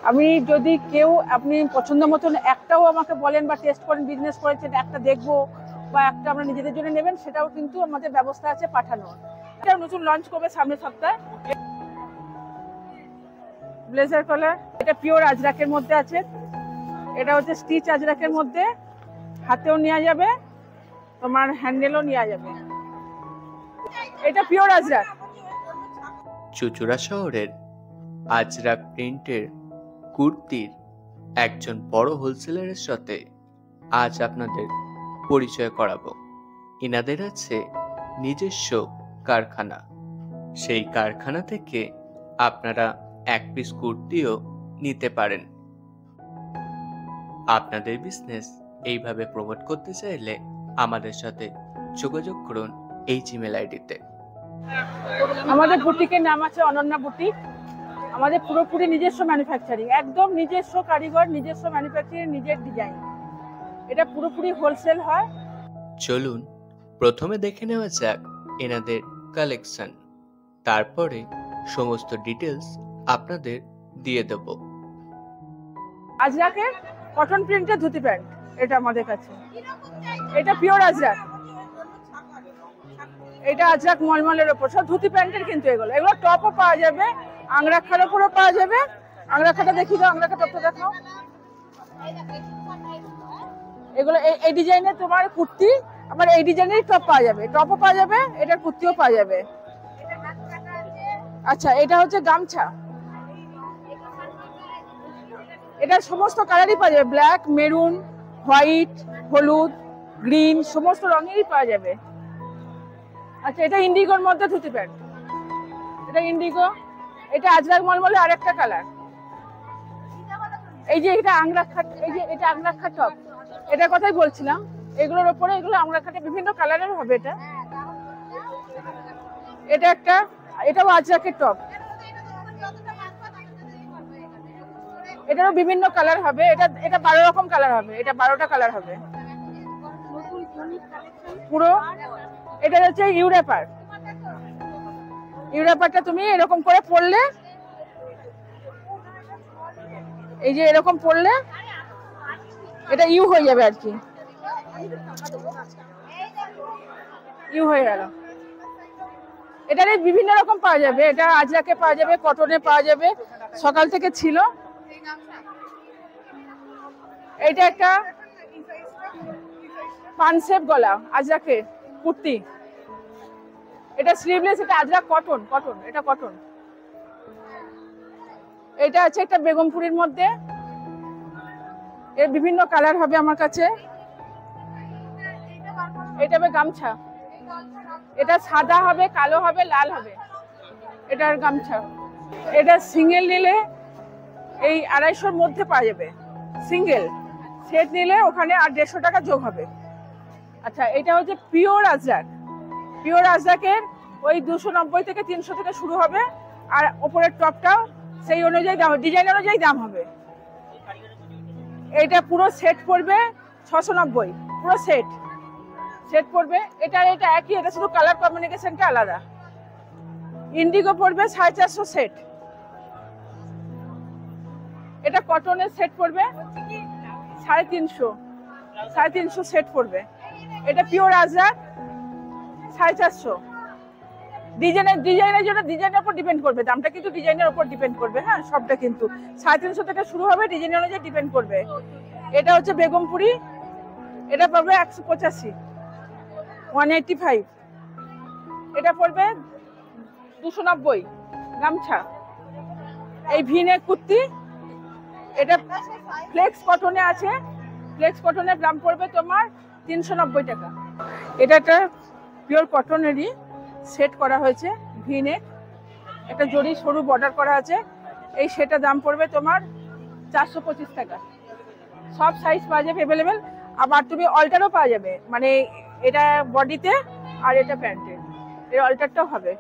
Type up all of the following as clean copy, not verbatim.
আমি যদি কেউ আপনি পছন্দ মতন একটাও আমাকে বলেন বা টেস্ট করেন, বিজনেস করেছেন, একটা দেখবো বা একটা আমরা নিজেদের জন্য নেবেন, সেটাও কিন্তু আমাদের ব্যবস্থা আছে পাঠানোর। এটা নতুন লঞ্চ করবে সামনের সপ্তাহে। ব্লেজার কালার, এটা পিওর আজরাকের মধ্যে আছে। এটা হচ্ছে স্টিচ আজরাকের মধ্যে, হাতেও নেওয়া যাবে, তোমার হ্যান্ডেলও নেওয়া যাবে। এটা পিওর আজরাক। চুঁচুড়া শহরের আজরাক প্রিন্টের কুর্তির একজন বড় হোলসেলারের সাথে আজ আপনাদের পরিচয় করাবো। ইনাদের আছে নিজস্ব কারখানা। সেই কারখানা থেকে আপনারা এক পিস কুর্তিও নিতে পারেন। আপনাদের বিজনেস এইভাবে প্রমোট করতে চাইলে আমাদের সাথে যোগাযোগ করুন এই জিমেল আইডিতে। আমাদের বুটিকের নাম আছে অনন্যা বুটিক। আমাদের পুরোপুরি নিজস্ব ম্যানুফ্যাকচারিং, একদম নিজস্ব কারিগর, নিজস্ব ম্যানুফ্যাকচারিং, নিজের ডিজাইন। এটা পুরোপুরি হোলসেল হয়। চলুন প্রথমে দেখে নেওয়া যাক এনাদের কালেকশন, তারপরে সমস্ত ডিটেলস আপনাদের দিয়ে দেব। আজরাকের কটন প্রিন্টের ধুতি প্যান্ট, এটা আমাদের কাছে। এটা পিওর আজরাক, এটা আজরাক মলমলের ওপর, সব ধুতি প্যান্টের কিন্তু এগুলো টপও পাওয়া যাবে, আংরাখার ওপরও পাওয়া যাবে। আংরাখাটা দেখিয়ে দাও, আংরাখা টপটা দেখাও। এগুলো এই ডিজাইনের তোমার কুর্তি, আবার এই ডিজাইনের টপ পাওয়া যাবে, টপও পাওয়া যাবে, এটার কুর্তিও পাওয়া যাবে। আচ্ছা, এটা হচ্ছে গামছা। এটা সমস্ত কালারই পাওয়া যাবে, ব্ল্যাক, মেরুন, হোয়াইট, হলুদ, গ্রিন, সমস্ত রঙেরই পাওয়া যাবে। আচ্ছা, এটা ইন্ডিগোর মধ্যে ধুতি প্যান্ট, এটা ইন্ডিগো। এটা আজরাক মলমলে আরেকটা কালার। এই যে এটা আংরাখা, এই যে এটা আংরাখা টপ, এটার কথাই বলছিলাম। এগুলোর ওপরে এগুলো আংরাখাটা বিভিন্ন কালারের হবে। এটা একটা, এটাও আজরাকের টপ, এটারও বিভিন্ন কালার হবে। এটা 12 রকম কালার হবে, এটা 12টা কালার হবে পুরো। এটা হচ্ছে ইউরেপার। ইউরেপারটা তুমি এরকম করে পরলে, এই যে এরকম পরলে এটা ইউ হয়ে যাবে আর কি, ইউ হয়ে গেল। এটার বিভিন্ন রকম পাওয়া যাবে, এটা আজরাকে পাওয়া যাবে, কটনে পাওয়া যাবে, সকাল থেকে ছিল। এটা একটা পানসেপ গলা আজরাকের কুর্তি, এটা স্লিভলেস, এটা আজরাক কটন, এটা কটন। এটা আছে একটা বেগমপুরীর মধ্যে, এর বিভিন্ন কালার হবে আমার কাছে। এটা হবে গামছা, এটা সাদা হবে, কালো হবে, লাল হবে, এটার গামছা। এটা সিঙ্গেল নিলে এই 250-র মধ্যে পাওয়া যাবে, সিঙ্গেল। সেট নিলে ওখানে আর 150 টাকা যোগ হবে। আচ্ছা, এটা হচ্ছে পিওর আজরাক। পিওর আজরাকের ওই 290 থেকে 300 থেকে শুরু হবে, আর ওপরের টপটাও সেই অনুযায়ী দাম, ডিজাইন অনুযায়ী দাম হবে। এটা পুরো সেট পড়বে 690, পুরো সেট পড়বে। এটা একই, এটা শুধু কালার কম্বিনেশনটা আলাদা। ইন্ডিগো পড়বে 450 সেট। এটা কটনের সেট পড়বে 350 সেট পড়বে। এটা পিওর আজরাক 450। ডিজাইনের জন্য ডিজাইনের উপর ডিপেন্ড করবে দামটা, কিন্তু ডিজাইনের উপর ডিপেন্ড করবে। হ্যাঁ, সবটা কিন্তু 350 থেকে শুরু হবে, ডিজাইন অনুযায়ী ডিপেন্ড করবে। এটা হচ্ছে বেগমপুরি, এটা পড়বে 185, 185। এটা পড়বে 290 গামছা। এই ভিনেক কুর্তি, এটা ফ্লেক্স কটনে আছে, ফ্লেক্স কটনের দাম পড়বে তোমার 390 টাকা। এটা একটা পিওর কটনেরই সেট করা হয়েছে, ভিনেক, একটা জরি সরু বর্ডার করা আছে। এই সেটার দাম পড়বে তোমার 425 টাকা। সব সাইজ পাওয়া যাবে অ্যাভেলেবেল, আবার তুমি অল্টারও পাওয়া যাবে, মানে এটা বডিতে আর এটা প্যান্টে, এর অল্টারটাও হবে।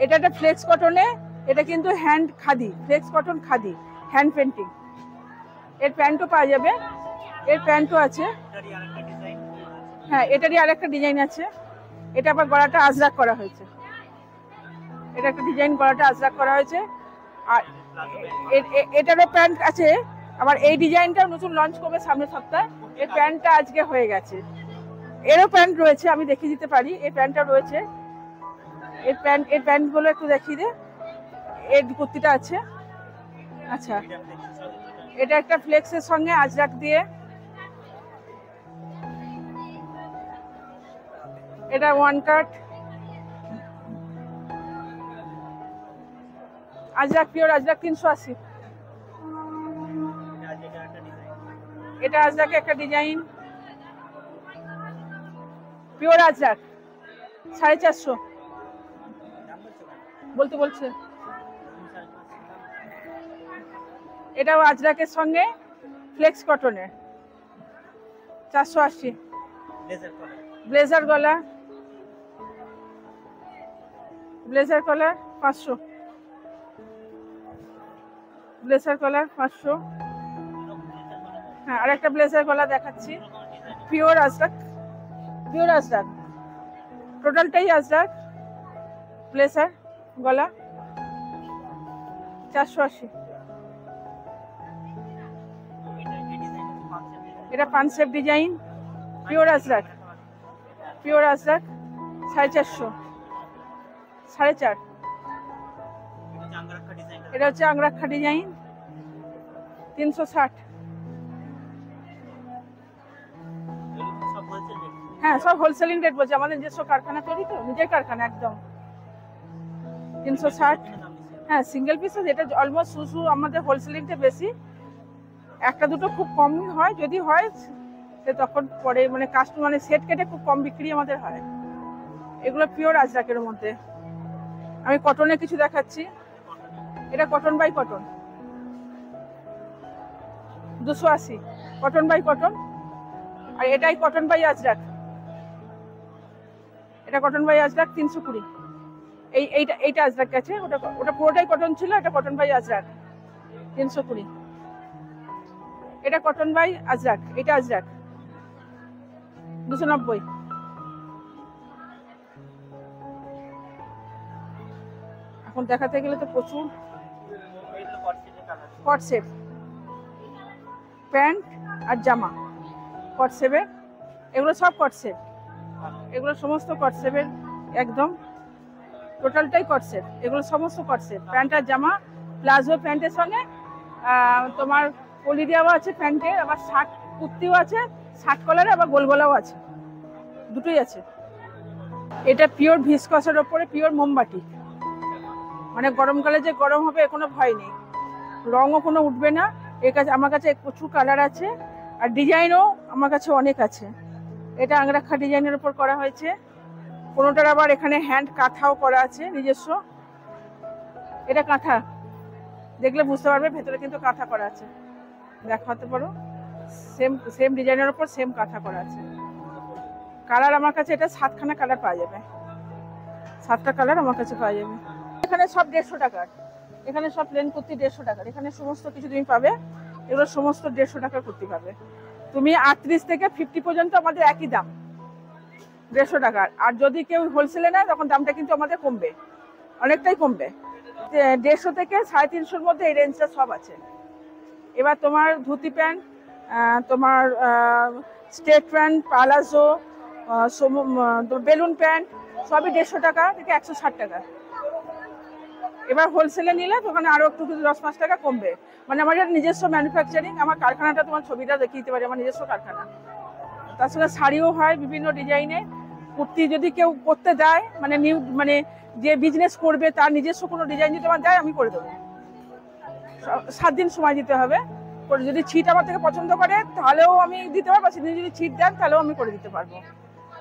এটা একটা ফ্লেক্স কটনে, এটা কিন্তু hand khadi, flex cotton khadi, hand painting. এর প্যান্টও পাওয়া যাবে, এর প্যান্টও আছে। হ্যাঁ, এটারই আরেকটা ডিজাইন আছে। এটা আবার গলাটা আজরাক করা হয়েছে, এটা একটা ডিজাইন, গলাটা আজরাক করা হয়েছে। আর এটারও প্যান্ট আছে, আবার এই ডিজাইনটাও নতুন লঞ্চ করবে সামনের সপ্তাহে। এই প্যান্টটা আজকে হয়ে গেছে। এরও প্যান্ট রয়েছে, আমি দেখিয়ে দিতে পারি। এই প্যান্টটা রয়েছে, এর প্যান্টগুলো একটু দেখিয়ে দে। এর কুর্তিটা আছে। আচ্ছা, এটা একটা ফ্লেক্সের সঙ্গে আজরাক দিয়ে, এটা ওয়ান কাট আজরাক, পিওর আজরাক 380। এটা আজরাকে একটা ডিজাইন, পিওর আজরাক 450 বলছে। এটাও আজরাকের সঙ্গে ফ্লেক্স কটনের 480। ব্লেজার গলা 500। ব্লেজার কলার 500। হ্যাঁ, আরেকটা ব্লেজার গলা দেখাচ্ছি, পিওর আজরাক, টোটালটাই আজরাক। ব্লেজার গলা 480। এটা পানসেপ ডিজাইন, পিওর আজরাক 450, 4.5। এটা হচ্ছে আংরাক্ষা ডিজাইন 360। হ্যাঁ, সব হোলসেলিং রেট বলছে, আমাদের নিজস্ব কারখানা তৈরি তো, নিজের কারখানা একদম। 360। হ্যাঁ, সিঙ্গেল পিস, এটা অলমোস্ট শুধু আমাদের হোলসেলিংটা বেশি, একটা দুটো খুব কমই হয়, যদি হয় সে তখন পরে মানে কাস্টমার মানে সেট কেটে খুব কম বিক্রি আমাদের হয়। এগুলো পিওর আজরাকের মধ্যে। আমি কটনে কিছু দেখাচ্ছি। এটা cotton by cotton 280, cotton by cotton. আর এটাই কটন বাই আজরাক, এটা কটন বাই আজরাক 320। এইটা আজরাক গেছে, ওটা পুরোটাই কটন ছিল, এটা কটন বাই আজরাক 320। এটা কটন বাই আজরাক, এটা আজরাক 290। এখন দেখাতে গেলে তো প্রচুর। কট সেট প্যান্ট আর জামা, কট সেটের, এগুলো সব কট সেট, এগুলো সমস্ত কট সেটের একদম টোটালটাই কট সেট। এগুলো সমস্ত কট সেট, প্যান্ট আর জামা, প্লাজো প্যান্টের সঙ্গে তোমার পলি দেওয়া আছে প্যান্টে, আবার শার্ট কুর্তিও আছে, শার্ট কলারে আবার গোল গলাও আছে, দুটোই আছে। এটা পিওর ভিসকসের ওপরে পিওর মোমবাটি, মানে গরমকালে যে গরম হবে এর কোনো ভয় নেই, রঙও কোনো উঠবে না। এর কাছে আমার কাছে প্রচুর কালার আছে, আর ডিজাইনও আমার কাছে অনেক আছে। এটা আংরাক্ষা ডিজাইনের উপর করা হয়েছে, কোনোটার আবার এখানে হ্যান্ড কাঁথাও করা আছে নিজস্ব। এটা কাঁথা, দেখলে বুঝতে পারবে ভেতরে কিন্তু কাঁথা করা আছে, দেখাতে পারো। সেম ডিজাইনের উপর সেম কাঁথা করা আছে। কালার আমার কাছে এটা 7খানা কালার পাওয়া যাবে, 7টা কালার আমার কাছে পাওয়া যাবে। এখানে সব 150 টাকার, এখানে সব প্লেন কুর্তি 150 টাকার, এখানে সমস্ত কিছু তুমি পাবে। এগুলো সমস্ত 150 টাকার কুর্তি পাবে তুমি। 38 থেকে 50 পর্যন্ত আমাদের একই দাম, 150 টাকার। আর যদি কেউ হোলসেলে নেয় তখন দামটা কিন্তু আমাদের কমবে, অনেকটাই কমবে। 150 থেকে 350-এর মধ্যে এই রেঞ্জটা সব আছে। এবার তোমার ধুতি প্যান্ট, তোমার straight pant, palazzo, balloon pant সবই 150 টাকা থেকে 160 টাকা। এবার হোলসেলে নিলে তখন আরো একটু 10-5 টাকা কমবে। মানে আমার এটা নিজস্ব ম্যানুফ্যাকচারিং, আমার কারখানাটা তোমার ছবিটা দেখিয়ে দিতে পারি, আমার নিজস্ব কারখানা। তার সঙ্গে শাড়িও হয় বিভিন্ন ডিজাইনে। কুর্তি যদি কেউ করতে দেয়, মানে নিউ মানে যে বিজনেস করবে তার নিজস্ব কোনো ডিজাইন যদি আমার দেয় আমি করে দেবো। 7 দিন সময় দিতে হবে। যদি ছিট আমার থেকে পছন্দ করে তাহলেও আমি দিতে পারবো, সেদিন যদি ছিট দেন তাহলেও আমি করে দিতে পারবো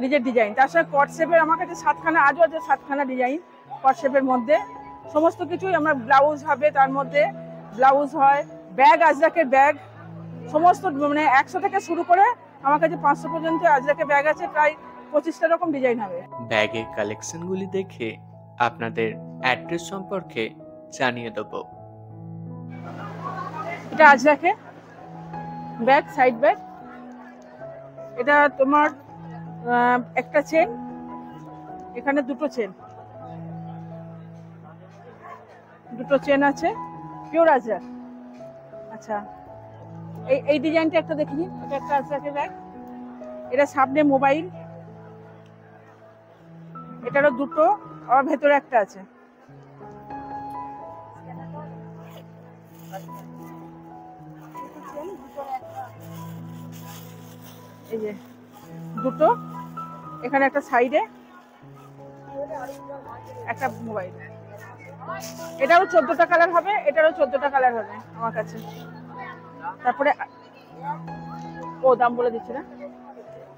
নিজের ডিজাইন। তার সঙ্গে কট শেপের আমার কাছে 7খানা, আজও আছে 7খানা ডিজাইন কট শেপের মধ্যে। সমস্ত কিছুই আমার ব্লাউজ হবে, তার মধ্যে ব্লাউজ হয়, ব্যাগ, আজরাকের ব্যাগ সমস্ত, মানে 100 থেকে শুরু করে আমার কাছে 500 পর্যন্ত আজরাকের ব্যাগ আছে, প্রায় 25টা রকম ডিজাইন হবে। ব্যাগের কালেকশনগুলি দেখে আপনাদের অ্যাড্রেস সম্পর্কে জানিয়ে দেবো। এটা আজরাকের ব্যাগ, সাইড ব্যাগ। এটা তোমার একটা চেন, এখানে দুটো চেন আছে, পিওর আজরাক। আচ্ছা, এই ডিজাইনটা একটা দেখিনি, এটা একটা আজরাকের ব্যাগ। এটা সামনে মোবাইল, এটারও দুটো, আবার ভেতরে একটা আছে। এই যে দুটো, এখানে একটা সাইডে একটা মোবাইল। এটারও 14টা কালার হবে, এটারও 14টা কালার হবে আমার কাছে। তারপরে ও দাম বলে দিচ্ছি না,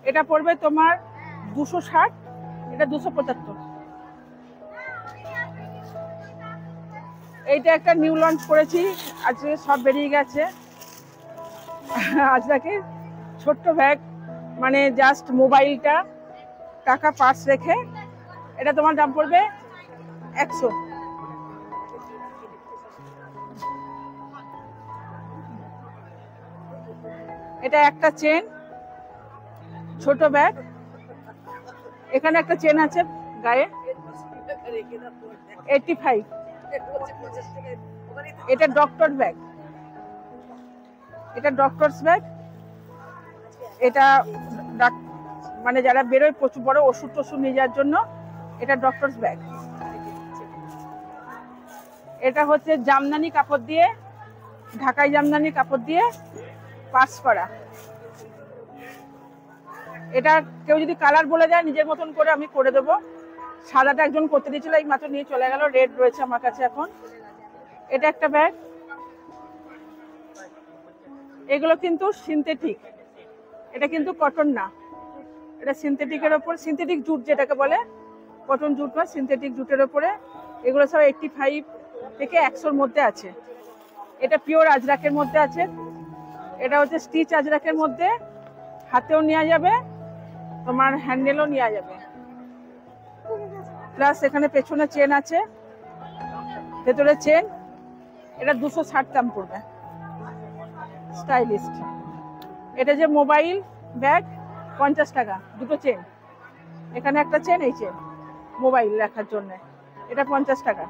এটা পড়বে তোমার 260, এটা 275। এইটা একটা নিউ লঞ্চ করেছি, আজকে সব বেরিয়ে গেছে। আজকে ছোট্ট ব্যাগ, মানে জাস্ট মোবাইলটা, টাকা, পার্স রেখে, এটা তোমার দাম পড়বে 100। এটা একটা চেন, ছোট ব্যাগ, এখানে একটা চেন আছে গায়ে, 85। এটা ডক্টর ব্যাগ, এটা ডক্টরস ব্যাগ। এটা মানে যারা বেরোয় প্রচুর বড় ওষুধ টষুধ নিয়ে যাওয়ার জন্য, এটা ডক্টরস ব্যাগ। এটা হচ্ছে জামদানি কাপড় দিয়ে, ঢাকাই জামদানি কাপড় দিয়ে পার্স করা। এটা কেউ যদি কালার বলে যায় নিজের মতন করে আমি করে দেবো। সাদাটা একজন করতে দিয়েছিল, এই মাত্র নিয়ে চলে গেল, রেড রয়েছে আমার কাছে এখন। এটা একটা ব্যাগ, এগুলো কিন্তু সিনথেটিক, এটা কিন্তু কটন না, এটা সিনথেটিকের ওপর, সিনথেটিক জুট যেটাকে বলে, কটন জুট বা সিনথেটিক জুটের ওপরে। এগুলো সব 85 থেকে 100-র মধ্যে আছে। এটা পিওর আজরাকের মধ্যে আছে, এটা হচ্ছে স্টিচ আজরাকের মধ্যে, হাতেও নেওয়া যাবে, তোমার হ্যান্ডেলও নেওয়া যাবে। প্লাস এখানে পেছনে চেন আছে, ভেতরে চেন। এটা 260 দাম পড়বে, স্টাইলিস্ট। এটা যে মোবাইল ব্যাগ, 50 টাকা, দুটো চেন, এখানে একটা চেন, এই চেন মোবাইল রাখার জন্য, এটা 50 টাকা।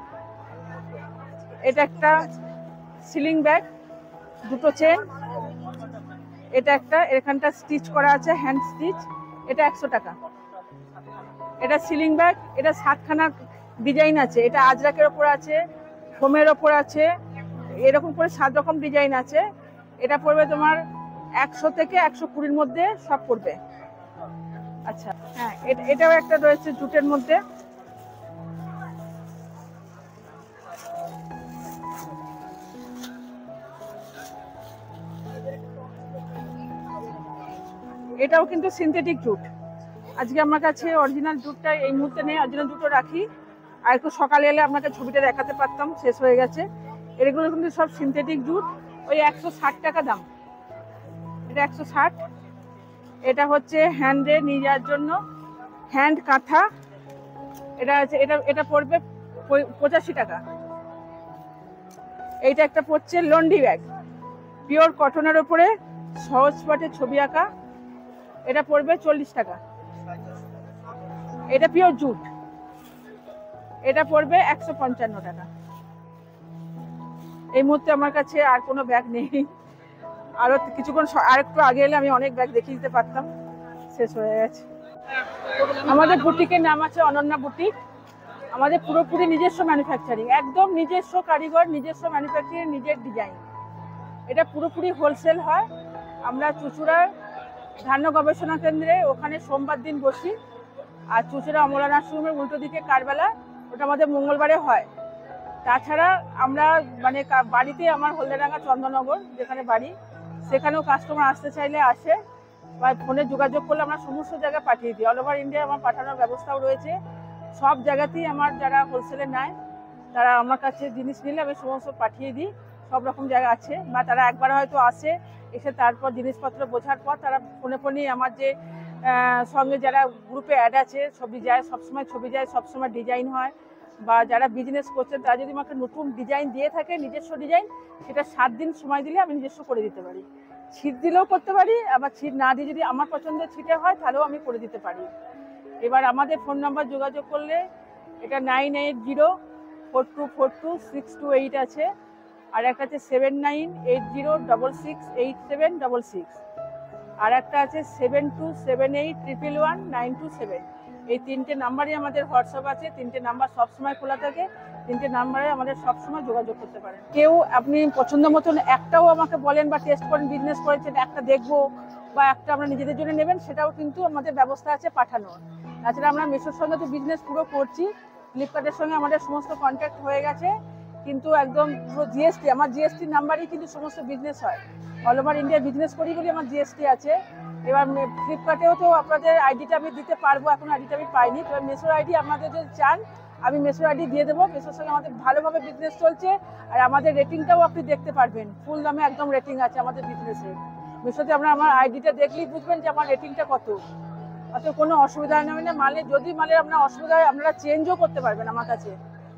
এটা একটা সিলিং ব্যাগ, দুটো চেন, এটা একটা, এখানটা স্টিচ করা আছে, হ্যান্ড স্টিচ, এটা 100 টাকা। এটা সিলিং ব্যাগ, এটা 7খানা ডিজাইন আছে, এটা আজরাকের ওপর আছে, ফোমের ওপর আছে, এরকম করে 7 রকম ডিজাইন আছে। এটা পড়বে তোমার 100 থেকে 120-র মধ্যে সব পড়বে। আচ্ছা, হ্যাঁ, এটাও একটা রয়েছে জুটের মধ্যে। এটাও কিন্তু সিনথেটিক জুট। আজকে আমার কাছে অরিজিনাল জুটটা এই মুহূর্তে নেই, অরিজিনাল জুটও রাখি, আর একটু সকালে এলে আপনাকে ছবিটা দেখাতে পারতাম, শেষ হয়ে গেছে। এগুলো কিন্তু সব সিনথেটিক জুট, ওই 160 টাকা দাম। এটা 160। এটা হচ্ছে হ্যান্ডে নিয়ে যাওয়ার জন্য, হ্যান্ড কাঁথা, এটা আছে, এটা পড়বে 85 টাকা। এইটা একটা পড়ছে লন্ডি ব্যাগ, পিওর কটনের ওপরে সহজ পাটে ছবি আঁকা, এটা পড়বে 40 টাকা। এটা পিওর জুট, এটা পড়বে 155 টাকা। এই মুহূর্তে আমার কাছে আর কোনো ব্যাগ নেই, আরো কিছুক্ষণ আর একটু আগে এলে আমি অনেক ব্যাগ দেখিয়ে দিতে পারতাম, শেষ হয়ে গেছে। আমাদের বুটিকের নাম আছে অনন্যা বুটিক। আমাদের পুরোপুরি নিজস্ব ম্যানুফ্যাকচারিং, একদম নিজস্ব কারিগর, নিজস্ব ম্যানুফ্যাকচারিং, নিজের ডিজাইন। এটা পুরোপুরি হোলসেল হয়। আমরা চুঁচুড়ার ধান্য গবেষণা কেন্দ্রে, ওখানে সোমবার দিন বসি, আর চুঁচুড়া অমলা নার্সিংহোমের উল্টো দিকে কারবেলা, ওটা আমাদের মঙ্গলবারে হয়। তাছাড়া আমরা মানে বাড়িতে, আমার হলদেডাঙ্গা চন্দননগর যেখানে বাড়ি, সেখানেও কাস্টমার আসতে চাইলে আসে, বা ফোনে যোগাযোগ করলে আমরা সমস্ত জায়গায় পাঠিয়ে দিই। অল ওভার ইন্ডিয়া আমার পাঠানোর ব্যবস্থাও রয়েছে। সব জায়গাতেই আমার যারা হোলসেলে নেয়, তারা আমার কাছে জিনিস নিলে আমি সমস্ত পাঠিয়ে দিই, সব রকম জায়গা আছে। বা তারা একবার হয়তো আসে, এসে তারপর জিনিসপত্র বোঝার পর তারা ফোনেই আমার যে সঙ্গে যারা গ্রুপে অ্যাড আছে, ছবি যায়, সবসময় ছবি যায়, সবসময় ডিজাইন হয়। বা যারা বিজনেস করছেন তারা যদি আমাকে নতুন ডিজাইন দিয়ে থাকে, নিজস্ব ডিজাইন, সেটা 7 দিন সময় দিলে আমি নিজস্ব করে দিতে পারি। ছিট দিলেও করতে পারি, আবার ছিট না দিয়ে যদি আমার পছন্দের ছিটে হয় তাহলেও আমি করে দিতে পারি। এবার আমাদের ফোন নাম্বার যোগাযোগ করলে, এটা 9804242628 আছে, আর একটা আছে 7980668766, আর একটা আছে 7278111927। এই 3টে নাম্বারই আমাদের হোয়াটসঅ্যাপ আছে। 3টে নাম্বার সবসময় খোলা থাকে। 3টে নাম্বারে আমাদের সবসময় যোগাযোগ করতে পারেন। কেউ আপনি পছন্দ মতন একটাও আমাকে বলেন বা টেস্ট করেন, বিজনেস করেছেন, একটা দেখবো বা একটা আমরা নিজেদের জন্য নেবেন, সেটাও কিন্তু আমাদের ব্যবস্থা আছে পাঠানোর। তাছাড়া আমরা মেসোর সঙ্গে তো বিজনেস পুরো করছি, ফ্লিপকার্টের সঙ্গে আমাদের সমস্ত কন্ট্যাক্ট হয়ে গেছে, কিন্তু একদম পুরো জিএসটি, আমার জিএসটি নাম্বারই কিন্তু সমস্ত বিজনেস হয়। অল ওভার ইন্ডিয়া বিজনেস করি বলে আমার জিএসটি আছে। এবার ফ্লিপকার্টেও তো আপনাদের আইডিটা আমি দিতে পারবো, এখন আইডিটা আমি পাইনি। তবে মেসোর আইডি আপনাদের যদি চান আমি মেসোর আইডি দিয়ে দেবো। মেসোর সঙ্গে আমাদের ভালোভাবে বিজনেস চলছে, আর আমাদের রেটিংটাও আপনি দেখতে পারবেন, ফুল দামে একদম রেটিং আছে আমাদের বিজনেসে। মেসোতে আপনার আমার আইডিটা দেখলেই বুঝবেন যে আমার রেটিংটা কত। অত কোনো অসুবিধা নেই না। যদি মালের আপনার অসুবিধা হয় আপনারা চেঞ্জও করতে পারবেন, আমার কাছে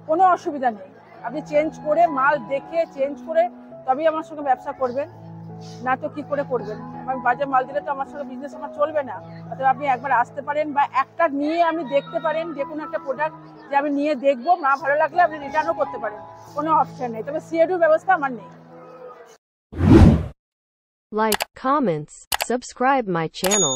কোনো অসুবিধা নেই। আপনি চেঞ্জ করে মাল দেখে চেঞ্জ করে তবেই আমার সঙ্গে ব্যবসা করবেন, না তো কি করে করবেন? আমি বাজে মাল দিলে তো আমার সঙ্গে বিজনেস আমার চলবে না। অথবা আপনি একবার আসতে পারেন বা একটা নিয়ে আমি দেখতে পারেন, যে কোনো একটা প্রোডাক্ট যে আমি নিয়ে দেখবো, না ভালো লাগলে আপনি রিটার্নও করতে পারেন, কোনো অপশন নেই। তবে সিএডু ব্যবস্থা আমার নেই। Like, comments, subscribe my channel.